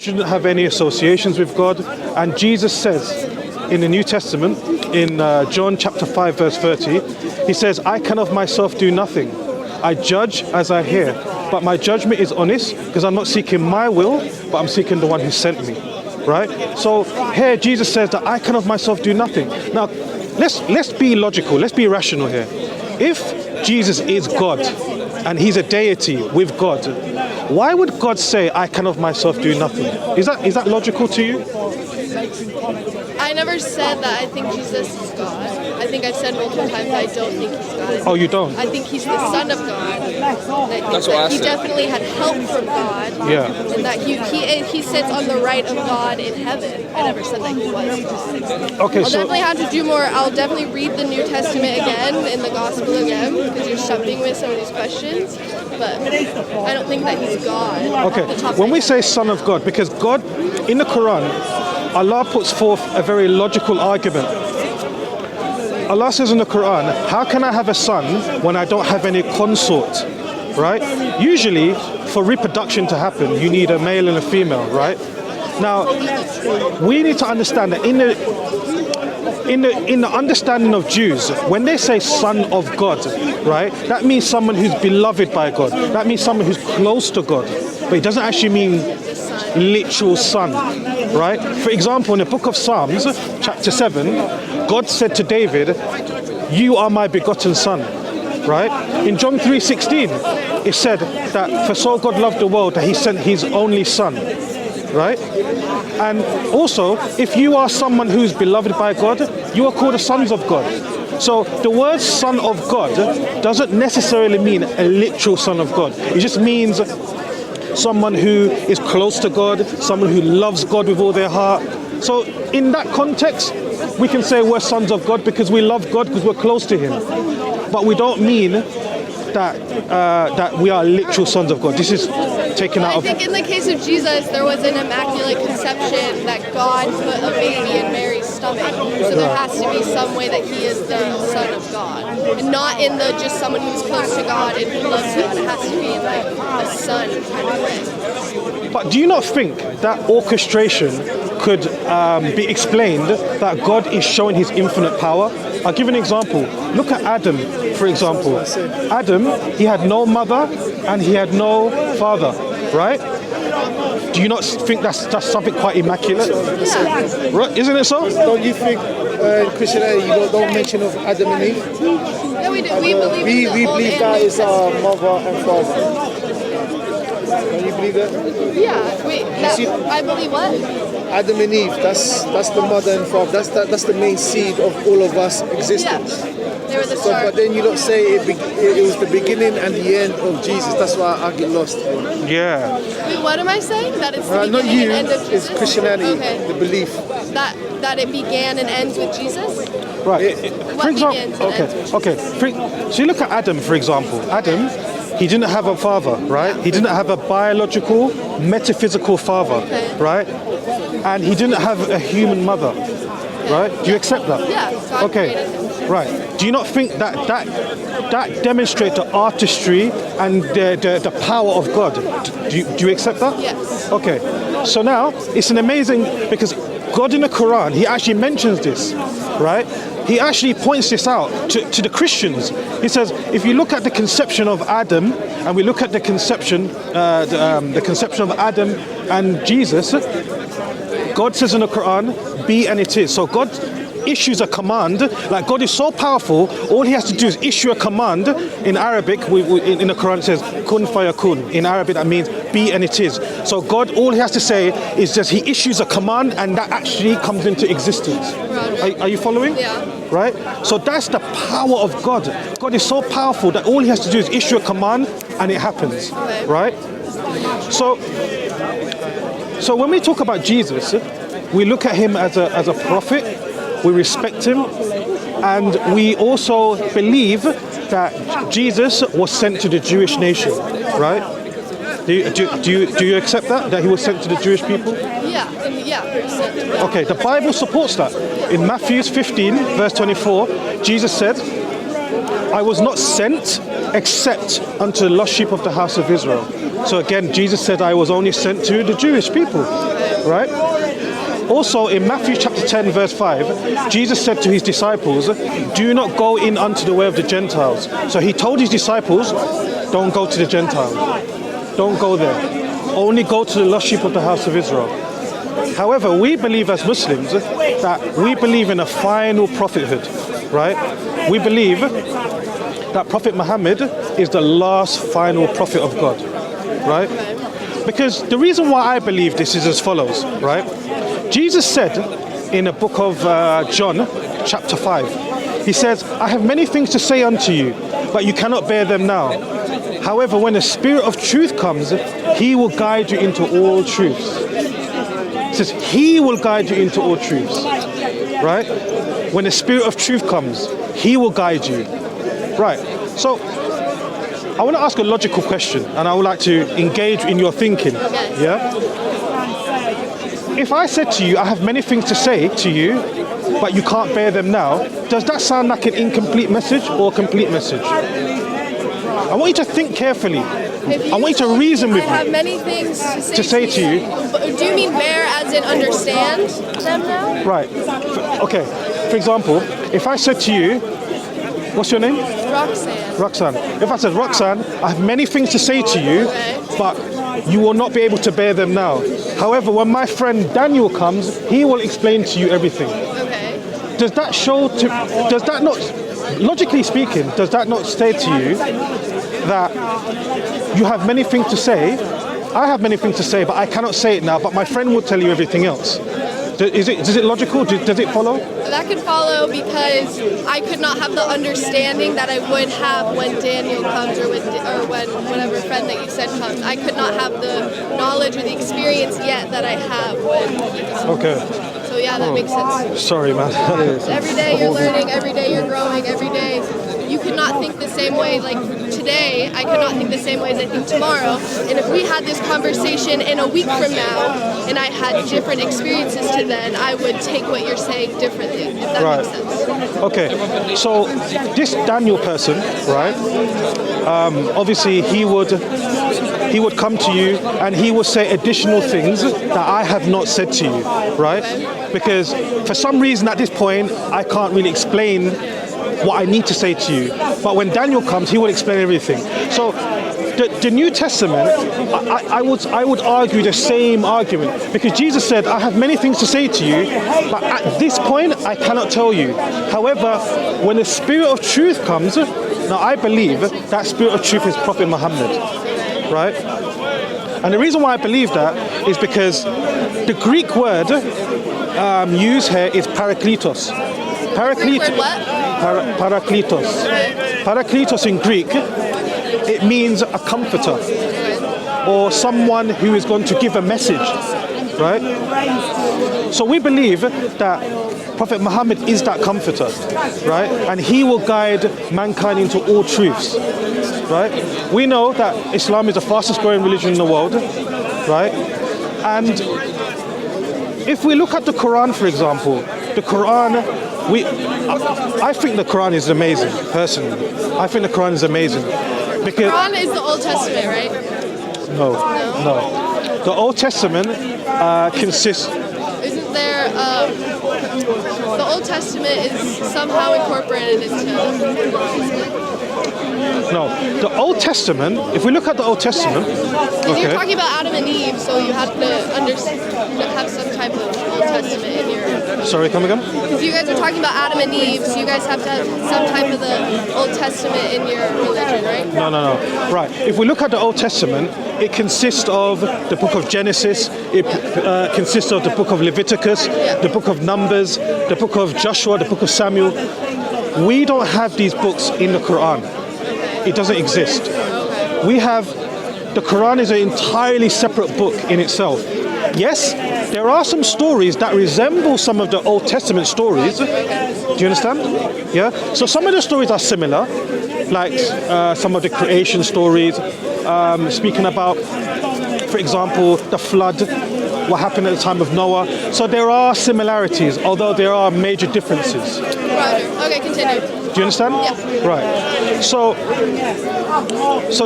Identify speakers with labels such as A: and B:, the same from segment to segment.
A: shouldn't have any associations with God. And Jesus says in the New Testament, in John chapter 5, verse 30, he says, I can of myself do nothing. I judge as I hear. But my judgment is honest because I'm not seeking my will, but I'm seeking the one who sent me. Right? So here Jesus says that I can of myself do nothing. Now, let's be logical. Let's be rational here. If Jesus is God and he's a deity with God, why would God say, I can of myself do nothing? Is that logical to you?
B: I never said that I think Jesus is God. I think I've said multiple times I don't think he's God.
A: Oh, you don't?
B: I think he's the Son of God.
C: That's what I said.
B: He definitely had help from God.
A: Yeah.
B: And that he sits on the right of God in heaven. I never said that he was God.
A: Okay,
B: I'll definitely have to do more. I'll definitely read the New Testament again, in the Gospel again, because you're stumping with some of these questions. But I don't think that he's God.
A: Okay, when we say Son of God, because God, in the Quran, Allah puts forth a very logical argument. Allah says in the Quran, how can I have a son when I don't have any consort? Right? Usually, for reproduction to happen, you need a male and a female, right? Now, we need to understand that in the understanding of Jews, when they say Son of God, right, that means someone who's beloved by God. That means someone who's close to God. But it doesn't actually mean literal son, right? For example, in the book of Psalms, chapter 7, God said to David, you are my begotten son, right? In John 3:16, it said that for so God loved the world that he sent his only son, right? And also, if you are someone who's beloved by God, you are called the sons of God. So the word son of God doesn't necessarily mean a literal son of God. It just means someone who is close to God, someone who loves God with all their heart. So in that context, we can say we're sons of God because we love God because we're close to him. But we don't mean that we are literal sons of God. This is taken out of...
B: I think in the case of Jesus, there was an immaculate conception that God put a baby in Mary's stomach. So there has to be some way that he is the Son of God. And not in the just someone who's close to God and who loves him. It has to be in like a son kind of way.
A: But do you not think that orchestration could be explained that God is showing his infinite power? I'll give you an example. Look at Adam, for example. Adam, he had no mother and he had no father, right? Do you not think that's something quite immaculate?
B: Yeah.
A: Right? Isn't it so?
D: Don't you think in Christianity you don't mention of Adam and Eve?
B: Yeah, we do. We believe
D: We
B: in the Old
D: believe
B: and
D: that
B: New
D: is our
B: Testament.
D: mother and father. Don't you believe that?
B: Yeah. Wait. I believe what?
D: Adam and Eve, that's the mother and father. That's the main seed of all of us existence.
B: Yeah. They were the
D: So,
B: start.
D: but then you don't say it was the beginning and the end of Jesus. That's why I get lost.
A: Yeah.
B: Wait, what am I saying? That it's the
D: Not
B: beginning
D: you,
B: and end of
D: it's
B: Jesus?
D: Christianity,
B: Okay.
D: the belief.
B: That it began and ends with Jesus?
A: Right.
B: What
A: For example,
B: begins and ends with
A: okay. So you look at Adam, for example. Adam, he didn't have a father, right? He didn't have a biological, metaphysical father, right? And he didn't have a human mother, right? Do you accept that?
B: Yeah. God
A: Okay.
B: created him.
A: Right. Do you not think that demonstrates the artistry and the power of God? Do you accept that?
B: Yes.
A: Okay. So now it's an amazing, because God in the Quran, he actually mentions this, right? He actually points this out to the Christians. He says, if you look at the conception of Adam, and we look at the conception of Adam and Jesus, God says in the Quran, be and it is. So God issues a command. Like, God is so powerful, all he has to do is issue a command. In Arabic, in the Quran it says kun fayakun. In Arabic that means be and it is. So God, all he has to say is just he issues a command and that actually comes into existence. Are you following?
B: Yeah.
A: Right? So that's the power of God. God is so powerful that all he has to do is issue a command and it happens.
B: Okay.
A: Right? So when we talk about Jesus, we look at him as a prophet, we respect him, and we also believe that Jesus was sent to the Jewish nation, right? Do you accept that he was sent to the Jewish people?
B: Yeah.
A: Okay, the Bible supports that. In Matthew 15, verse 24, Jesus said, I was not sent except unto the lost sheep of the house of Israel. So again, Jesus said I was only sent to the Jewish people, right? Also in Matthew chapter 10 verse 5, Jesus said to his disciples, do not go in unto the way of the Gentiles. So he told his disciples, don't go to the Gentiles. Don't go there. Only go to the lost sheep of the house of Israel. However, we believe as Muslims that we believe in a final prophethood, right? We believe that Prophet Muhammad is the last final prophet of God, right? Because the reason why I believe this is as follows, right? Jesus said in the book of John, chapter 5, he says, I have many things to say unto you, but you cannot bear them now. However, when the Spirit of truth comes, he will guide you into all truths. It says, he will guide you into all truths, right? When the Spirit of truth comes, he will guide you. Right, so I want to ask a logical question, and I would like to engage in your thinking, yeah? If I said to you, I have many things to say to you, but you can't bear them now, does that sound like an incomplete message or a complete message? I want you to think carefully. I want you to reason with me.
B: I have many things to say to you. Do you mean bear as in understand them now?
A: Right, okay. For example, if I said to you, what's your name?
B: Roxanne.
A: Roxanne. If I said, Roxanne, I have many things to say to you, but you will not be able to bear them now. However, when my friend Daniel comes, he will explain to you everything.
B: Okay.
A: Does that show to, does that not, logically speaking, does that not say to you that you have many things to say? I have many things to say, but I cannot say it now, but my friend will tell you everything else. Does it logical? Does it follow?
B: That could follow because I could not have the understanding that I would have when Daniel comes or when whatever friend that you said comes. I could not have the knowledge or the experience yet that I have when he comes.
A: Okay.
B: So yeah, that makes sense.
A: Sorry, man.
B: Every day you're learning, every day you're growing, every day you could not think the same way. Like today, I could not think the same way as I think tomorrow. And if we had this conversation in a week from now, and I had different experiences to then, I would take what you're saying differently, if that makes sense.
A: Okay, so this Daniel person, right? Obviously, he would come to you and he would say additional things that I have not said to you, right? Because for some reason at this point, I can't really explain what I need to say to you. But when Daniel comes, he will explain everything. So the New Testament, I would argue the same argument, because Jesus said, I have many things to say to you, but at this point, I cannot tell you. However, when the Spirit of truth comes, now I believe that Spirit of truth is Prophet Muhammad, right? And the reason why I believe that is because the Greek word used here is parakletos. Parakletos. Parakletos in Greek, it means a comforter or someone who is going to give a message, right? So we believe that Prophet Muhammad is that comforter, right? And he will guide mankind into all truths, right? We know that Islam is the fastest growing religion in the world, right? And if we look at the Quran, for example, the Quran, I think the Quran is amazing, personally. I think the Quran is amazing. Because
B: The Quran is the Old Testament, right?
A: No. The Old Testament consists...
B: Isn't there, the Old Testament is somehow incorporated into...
A: No, the Old Testament, if we look at the Old Testament...
B: You're talking about Adam and Eve, so you have to have some type of Old Testament in your...
A: Sorry, come again?
B: Because you guys are talking about Adam and Eve, so you guys have to have some type of the Old Testament in your religion, right?
A: No. Right. If we look at the Old Testament, it consists of the book of Genesis, it consists of the book of Leviticus, the book of Numbers, the book of Joshua, the book of Samuel. We don't have these books in the Quran. It doesn't exist. We have, the Quran is an entirely separate book in itself. Yes, there are some stories that resemble some of the Old Testament stories. Do you understand? Yeah. So some of the stories are similar, like some of the creation stories, speaking about, for example, the flood, what happened at the time of Noah. So there are similarities, although there are major differences.
B: Roger. Okay, continue.
A: Do you understand?
B: Yeah.
A: Right. So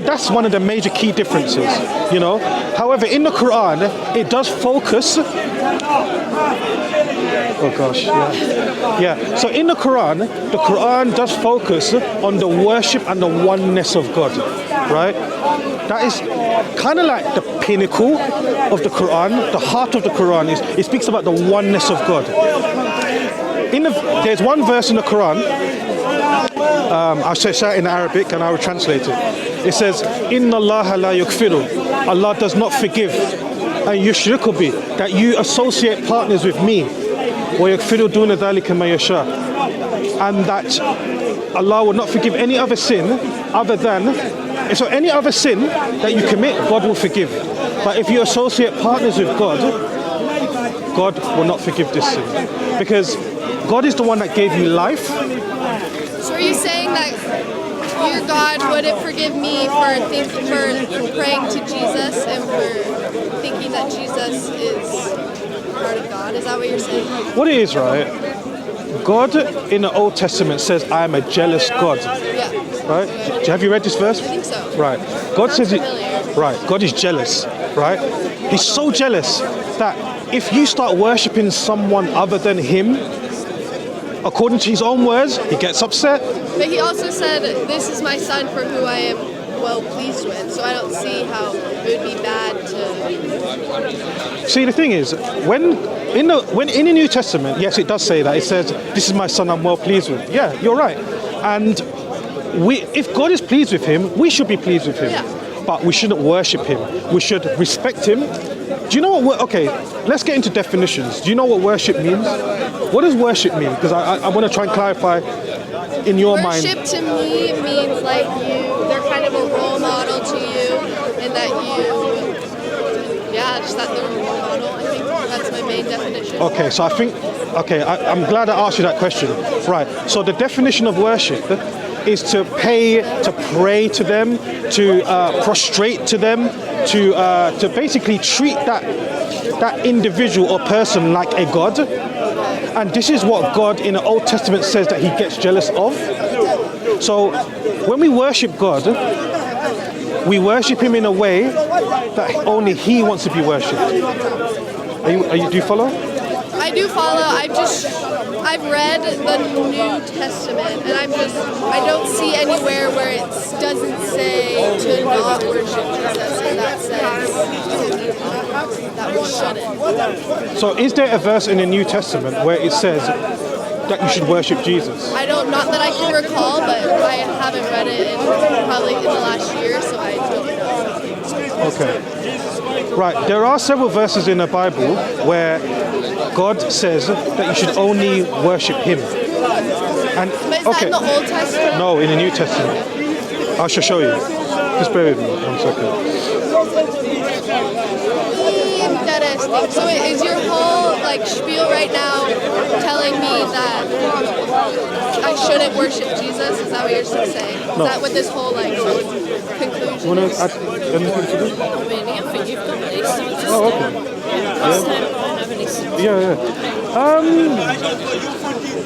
A: that's one of the major key differences, you know. However, in the Quran, it does focus. Oh gosh, yeah. So in the Quran does focus on the worship and the oneness of God, right? That is kind of like the pinnacle of the Quran. The heart of the Quran is it speaks about the oneness of God. There's one verse in the Quran. I'll say it in Arabic and I will translate it. It says, "Inna Allah la yukfiru." Allah does not forgive. And yushriku bi, that you associate partners with me. وَيَغْفِرُ دُونَ ذَلِكَ مَا يَشَاءُ, and that Allah will not forgive any other sin other than, so any other sin that you commit, God will forgive. But if you associate partners with God, God will not forgive this sin. Because God is the one that gave you life.
B: So are you saying that your God wouldn't forgive me for praying to Jesus and for thinking that Jesus is part of God? Is that what you're saying?
A: What it is, right? God in the Old Testament says, "I am a jealous God."
B: Yeah.
A: Right? Have you read this verse?
B: I think so.
A: Right. God says it.
B: Familiar.
A: Right. God is jealous. Right. He's so jealous that if you start worshiping someone other than Him, according to His own words, He gets upset.
B: But He also said, "This is my son for who I am well pleased with." So I don't see how it would be bad to.
A: See, the thing is, when in the New Testament, yes, it does say that. It says, "This is my son I'm well pleased with." Yeah, you're right. And if God is pleased with him, we should be pleased with him.
B: Yeah.
A: But we shouldn't worship him. We should respect him. Do you know what? Okay, let's get into definitions. Do you know what worship means? What does worship mean? Because I want to try and clarify in your mind.
B: Worship to me means like they're kind of a role model to you, and that just that they're a role model. I think that's my main definition.
A: Okay, so I'm glad I asked you that question. Right, so the definition of worship is to pray to them, to prostrate to them, to basically treat that individual or person like a god. And this is what God in the Old Testament says that He gets jealous of. So when we worship God, we worship Him in a way that only He wants to be worshipped. Do you follow?
B: I do follow. I've read the New Testament, and I don't see anywhere where it doesn't say to not worship Jesus in that sense. That we shouldn't.
A: So is there a verse in the New Testament where it says that you should worship Jesus?
B: Not that I can recall, but I haven't read it probably in the last year, so I don't know.
A: Okay. Right, there are several verses in the Bible where God says that you should only worship Him. And
B: But is that in the Old Testament?
A: No, in the New Testament. I shall show you. Just bear with me 1 second.
B: Interesting. So is your whole spiel right now telling me that I shouldn't worship Jesus? Is that what you're saying? Is that what this whole conclusion
A: You want
B: is?
A: to add anything to this?
C: I think you've got this.
A: Oh, okay. Yeah.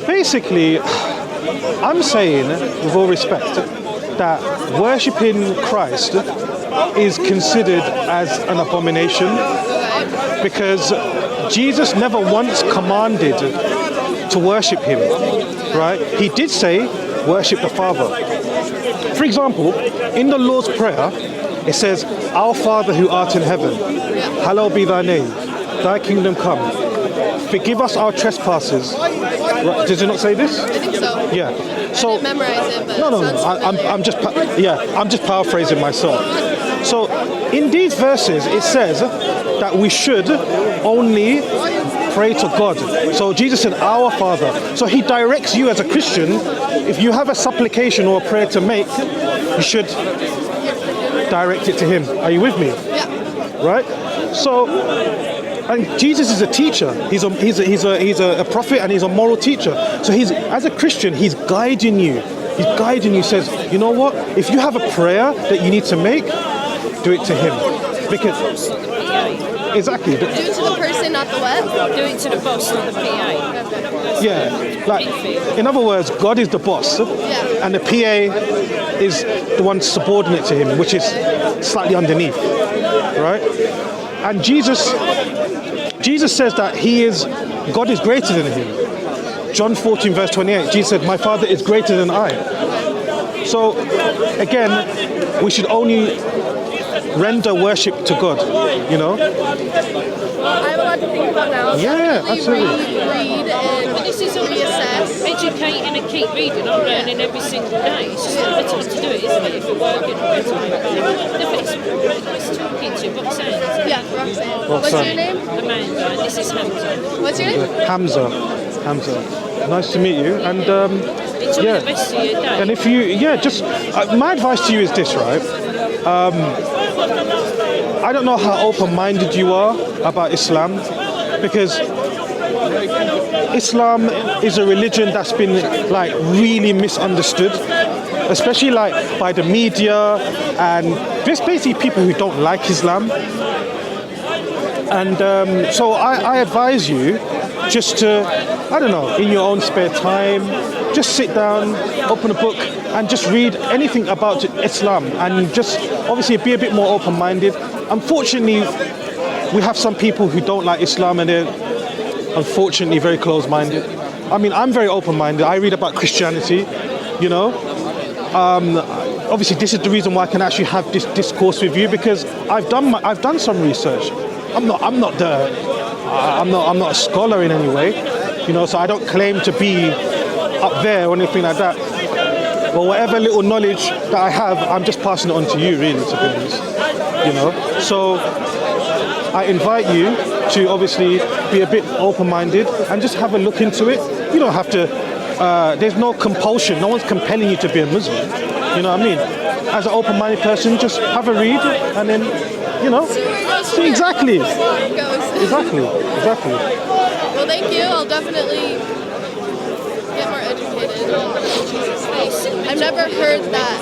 A: Basically, I'm saying, with all respect, that worshipping Christ is considered as an abomination because Jesus never once commanded to worship Him, right? He did say, worship the Father. For example, in the Lord's Prayer, it says, "Our Father who art in heaven, hallowed be thy name, thy kingdom come. Forgive us our trespasses." Right, did it not say this?
B: I think so.
A: Yeah. So
B: I didn't memorize it, but
A: no.
B: it sounds familiar.
A: I'm just paraphrasing myself. So in these verses, it says that we should only pray to God. So Jesus said, "Our Father." So He directs you as a Christian. If you have a supplication or a prayer to make, you should direct it to Him. Are you with me?
B: Yeah.
A: Right? So, and Jesus is a teacher. He's a prophet, and He's a moral teacher. So as a Christian, He's guiding you. He's guiding you. Says, you know what? If you have a prayer that you need to make, do it to Him, because exactly.
B: Do it to the person say not the what?
C: Do it to the boss, not the PA.
A: Yeah, like in other words, God is the boss,
B: Yeah.
A: and the PA is the one subordinate to him, which is slightly underneath, right? And Jesus says that God is greater than him. John 14 verse 28, Jesus said, "My Father is greater than I." So again, we should only render worship to God, you know?
B: I have a lot to think about now.
A: Yeah,
B: Definitely
A: absolutely.
B: read and
C: This is all
B: reassess.
C: educating and keep reading. I'm learning every single day. It's just not the time to do it, isn't it? If you're working all the time. It's talking to you. Roxanne.
B: Yeah, Roxanne. What's your name?
C: Amanda. And this is Hamza.
B: What's your name?
A: Hamza. Nice to meet you. And
C: Enjoy
A: yeah.
C: the rest of your day.
A: And if you, just my advice to you is this, right? I don't know how open-minded you are about Islam, because Islam is a religion that's been like really misunderstood, especially like by the media and just basically people who don't like Islam. And so I advise you just to, I don't know, in your own spare time, just sit down, open a book, and just read anything about Islam, and just obviously be a bit more open-minded. Unfortunately, we have some people who don't like Islam, and they're unfortunately very close-minded. I mean, I'm very open-minded. I read about Christianity, you know. Obviously, this is the reason why I can actually have this discourse with you, because I've done some research. I'm not a scholar in any way, you know. So I don't claim to be up there or anything like that. Well, whatever little knowledge that I have, I'm just passing it on to you, really, to be honest. You know. So I invite you to obviously be a bit open-minded and just have a look into it. You don't have to. There's no compulsion. No one's compelling you to be a Muslim. You know what I mean? As an open-minded person, just have a read and then, you know. See, exactly. Exactly.
B: Well, thank you. I'll definitely get more educated on Jesus Christ. I've never heard that.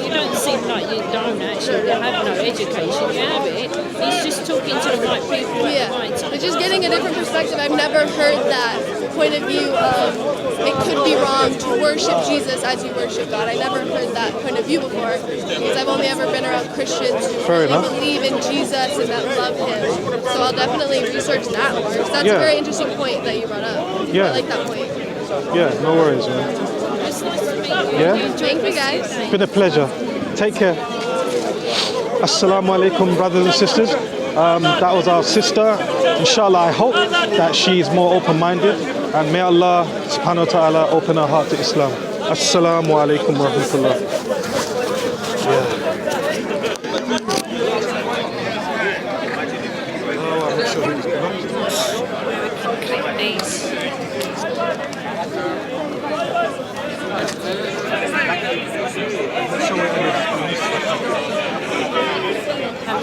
C: You don't seem like you don't actually have no education. You have it. He's just talking to the right people at the right time.
B: It's just getting a different perspective. I've never heard that point of view of it could be wrong to worship Jesus as you worship God. I never heard that point of view before, because I've only ever been around Christians who really believe in Jesus and that love Him. So I'll definitely research that more, because that's a very interesting point that you brought up.
A: Yeah.
B: I like that point.
A: Yeah, no worries, man.
C: It's nice to meet you.
A: Yeah?
B: Thank you, guys.
A: It's been a pleasure. Take care. Assalamu alaikum, brothers and sisters. That was our sister. Inshallah, I hope that she's more open-minded, and may Allah subhanahu wa ta'ala open her heart to Islam. Assalamu alaikum wa rahmatullah.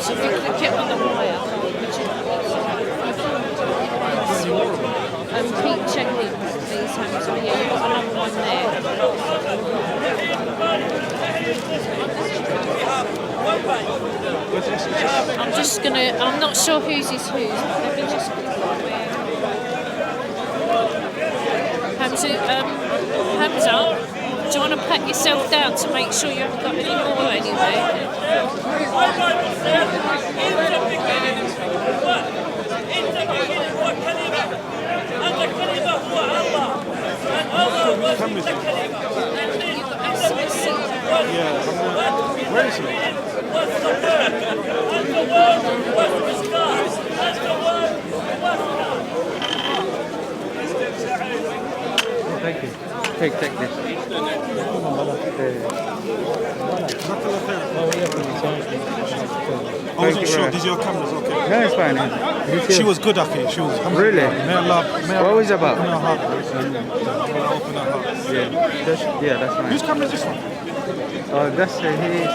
C: So if you click it on the wire, keep checking these Hamza. Yeah, you've got another one there. I'm not sure whose is whose, but let me just click on where. Hamza, do you want to pat yourself down to make sure you haven't got any more anyway?
A: Where is he? Thank you.
E: Take this.
A: I wasn't sure. These are your cameras, okay?
E: No, it's fine.
A: She was good, I think. She was.
E: Really?
A: May Allah
E: What was it about?
A: open her heart. Open her heart.
E: Yeah, that's fine.
A: Whose camera is this one?
E: Oh, that's he.